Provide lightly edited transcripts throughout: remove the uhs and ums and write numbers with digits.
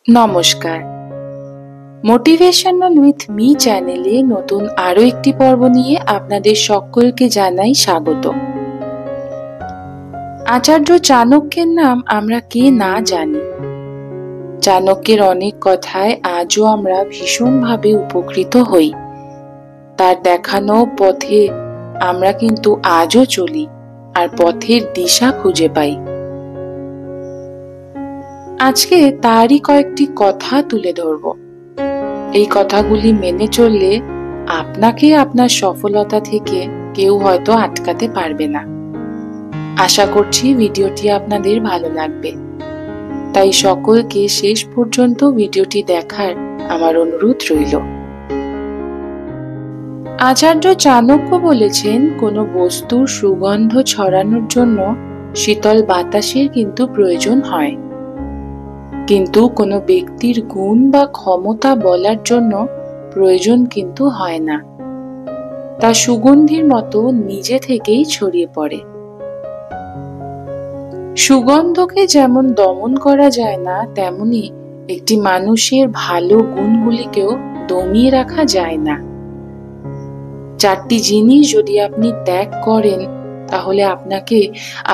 নমস্কার। Motivational with me চ্যানেলে নতুন আরো একটি পর্ব নিয়ে আপনাদের সকলকে জানাই স্বাগত। আচার্য চাণক্যের নাম আমরা কে না জানি। চাণক্যের অনেক কথায় আজও আমরা ভীষণভাবে উপকৃত হই। তার দেখানো পথে আমরা কিন্তু আজও চলি আর পথের দিশা খুঁজে পাই। আজকে তারই কয়েকটি কথা তুলে ধরব। এই কথাগুলি মেনে চললে আপনাকে আপনার সফলতা থেকে কেউ হয়তো আটকাতে পারবে না। আশা করছি ভিডিওটি আপনাদের ভালো লাগবে, তাই সকলকে শেষ পর্যন্ত ভিডিওটি দেখার আমার অনুরোধ রইল। আচার্য চাণক্য বলেছেন, কোনো বস্তুর সুগন্ধ ছড়ানোর জন্য শীতল বাতাসের কিন্তু প্রয়োজন হয়, কিন্তু কোনো ব্যক্তির গুণ বা ক্ষমতা বলার জন্য প্রয়োজন কিন্তু হয় না। তা সুগন্ধির মতো নিজে থেকেই ছড়িয়ে পড়ে। সুগন্ধকে যেমন দমন করা যায় না, তেমনি একটি মানুষের ভালো গুণগুলিকেও দমিয়ে রাখা যায় না। চারটি জিনিস যদি আপনি ত্যাগ করেন, তাহলে আপনাকে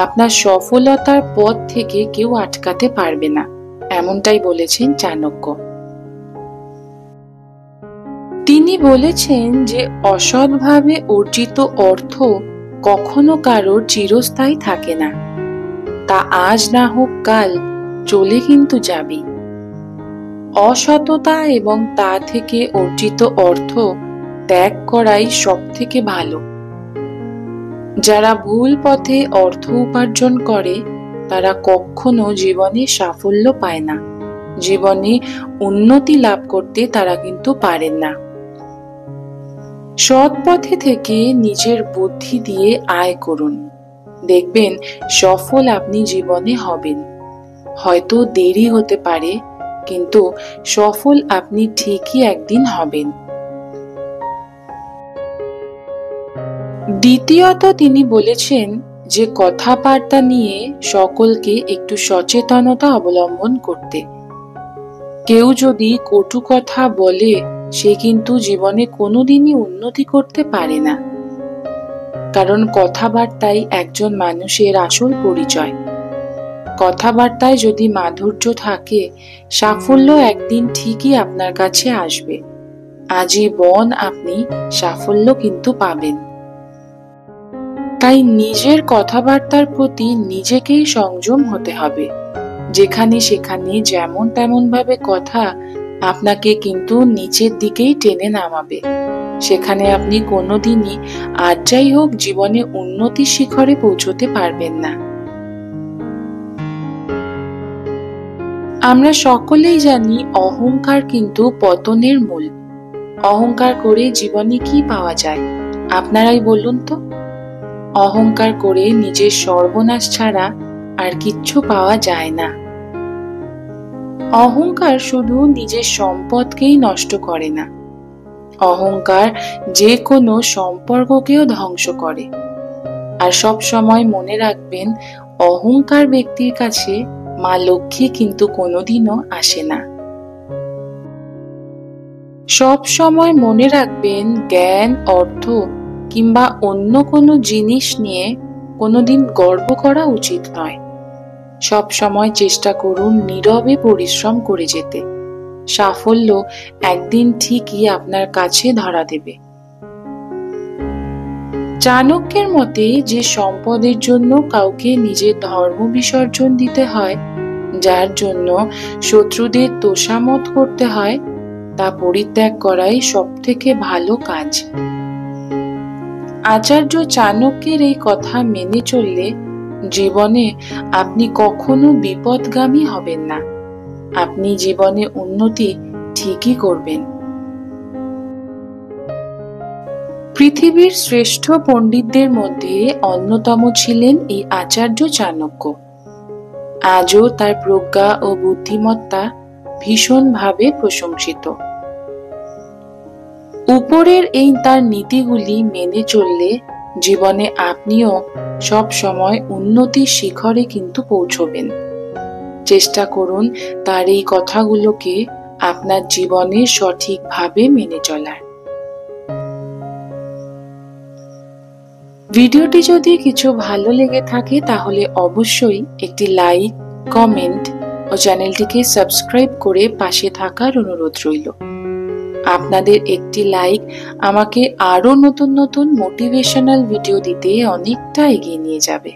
আপনার সফলতার পথ থেকে কেউ আটকাতে পারবে না, এমনটাই বলেছেন চাণক্য। তিনি বলেছেন যে অসৎভাবে অর্জিত অর্থ কখনো কারোর চিরস্থায়ী থাকে না, তা আজ না হোক কাল চলে কিন্তু যাবে। অসততা এবং তা থেকে অর্জিত অর্থ ত্যাগ করাই সব থেকে ভালো। যারা ভুল পথে অর্থ উপার্জন করে তারা কখনো জীবনে সাফল্য পায় না, জীবনে উন্নতি লাভ করতে তারা কিন্তু পারেন না। সৎ পথে থেকে নিজের বুদ্ধি দিয়ে আয় করুন, দেখবেন সফল আপনি জীবনে হবেন। হয়তো দেরি হতে পারে, কিন্তু সফল আপনি ঠিকই একদিন হবেন। দ্বিতীয়ত তিনি বলেছেন যে কথাবার্তা নিয়ে সকলকে একটু সচেতনতা অবলম্বন করতে। কেউ যদি কটু কথা বলে, সে কিন্তু জীবনে কোনোদিনই উন্নতি করতে পারে না, কারণ কথাবার্তাই একজন মানুষের আসল পরিচয়। কথাবার্তায় যদি মাধুর্য থাকে, সাফল্য একদিন ঠিকই আপনার কাছে আসবে। আজীবন আপনি সাফল্য কিন্তু পাবেন। তাই নিজের কথাবার্তার প্রতি নিজেকেই সংযম হতে হবে। যেখানে সেখানে যেমন তেমন ভাবে কথা আপনাকে কিন্তু নিচের দিকেই টেনে নামাবে। সেখানে আপনি কোনোদিনই আর যাই হোক জীবনে উন্নতির শিখরে পৌঁছতে পারবেন না। আমরা সকলেই জানি অহংকার কিন্তু পতনের মূল। অহংকার করে জীবনে কি পাওয়া যায়, আপনারাই বলুন তো। অহংকার করে নিজের সর্বনাশ ছাড়া আর কিচ্ছু পাওয়া যায় না। অহংকার শুধু নিজের সম্পদকেই নষ্ট করে না, অহংকার যে কোনো সম্পর্ককেও ধ্বংস করে। আর সব সময় মনে রাখবেন, অহংকার ব্যক্তির কাছে মা লক্ষ্মী কিন্তু কোনোদিনও আসে না। সব সময় মনে রাখবেন, জ্ঞান, অর্থ কিংবা অন্য কোনো জিনিস নিয়ে কোনোদিন গর্ব করা উচিত নয়। সব সময় চেষ্টা করুন নীরবে পরিশ্রম করে যেতে। সাফল্য একদিন ঠিকই আপনার কাছে ধরা দেবে। চাণক্যের মতে, যে সম্পদের জন্য কাউকে নিজের ধর্ম বিসর্জন দিতে হয়, যার জন্য শত্রুদের তোষামত করতে হয়, তা পরিত্যাগ করাই সব থেকে ভালো কাজ। আচার্য চাণক্যের এই কথা মেনে চললে জীবনে আপনি কখনো বিপদগামী হবেন না, আপনি জীবনে উন্নতি ঠিকই করবেন। পৃথিবীর শ্রেষ্ঠ পণ্ডিতদের মধ্যে অন্যতম ছিলেন এই আচার্য চাণক্য। আজও তার প্রজ্ঞা ও বুদ্ধিমত্তা ভীষণভাবে প্রশংসিত। উপরের এই তার নীতিগুলি মেনে চললে জীবনে আপনিও সব সময় উন্নতির শিখরে কিন্তু পৌঁছবেন। চেষ্টা করুন তার এই কথাগুলোকে আপনার জীবনে সঠিকভাবে মেনে চলার। ভিডিওটি যদি কিছু ভালো লেগে থাকে তাহলে অবশ্যই একটি লাইক, কমেন্ট ও চ্যানেলটিকে সাবস্ক্রাইব করে পাশে থাকার অনুরোধ রইল। আপনাদের একটি লাইক আমাকে আরো নতুন নতুন মোটিভেশনাল ভিডিও দিতে অনেকটা এগিয়ে নিয়ে যাবে।